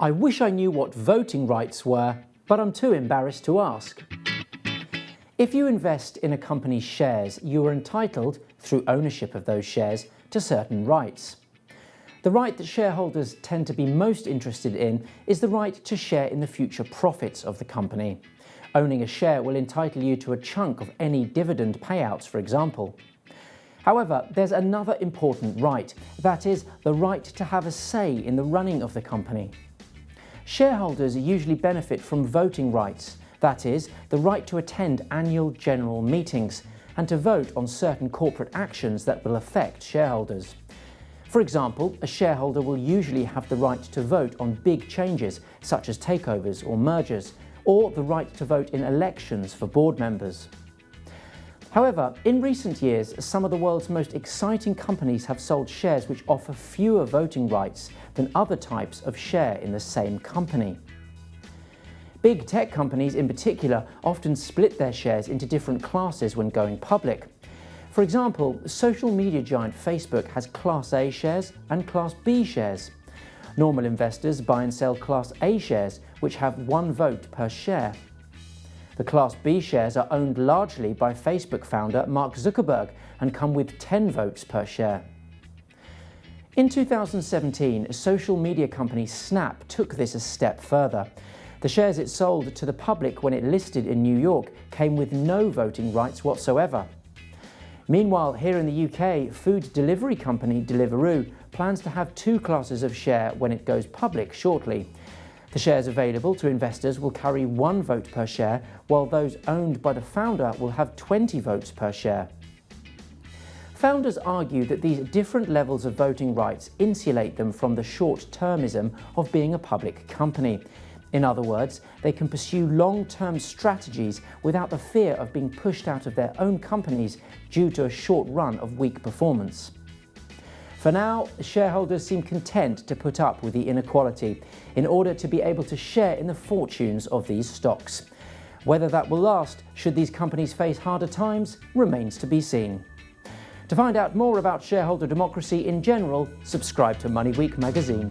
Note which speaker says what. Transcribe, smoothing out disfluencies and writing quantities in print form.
Speaker 1: I wish I knew what voting rights were, but I'm too embarrassed to ask. If you invest in a company's shares, you are entitled, through ownership of those shares, to certain rights. The right that shareholders tend to be most interested in is the right to share in the future profits of the company. Owning a share will entitle you to a chunk of any dividend payouts, for example. However, there's another important right, that is, the right to have a say in the running of the company. Shareholders usually benefit from voting rights, that is, the right to attend annual general meetings and to vote on certain corporate actions that will affect shareholders. For example, a shareholder will usually have the right to vote on big changes such as takeovers or mergers, or the right to vote in elections for board members. However, in recent years, some of the world's most exciting companies have sold shares which offer fewer voting rights than other types of share in the same company. Big tech companies in particular often split their shares into different classes when going public. For example, social media giant Facebook has Class A shares and Class B shares. Normal investors buy and sell Class A shares, which have one vote per share. The Class B shares are owned largely by Facebook founder Mark Zuckerberg and come with 10 votes per share. In 2017, social media company Snap took this a step further. The shares it sold to the public when it listed in New York came with no voting rights whatsoever. Meanwhile, here in the UK, food delivery company Deliveroo plans to have two classes of share when it goes public shortly. The shares available to investors will carry one vote per share, while those owned by the founder will have 20 votes per share. Founders argue that these different levels of voting rights insulate them from the short-termism of being a public company. In other words, they can pursue long-term strategies without the fear of being pushed out of their own companies due to a short run of weak performance. For now, shareholders seem content to put up with the inequality in order to be able to share in the fortunes of these stocks. Whether that will last should these companies face harder times remains to be seen. To find out more about shareholder democracy in general, subscribe to Money Week magazine.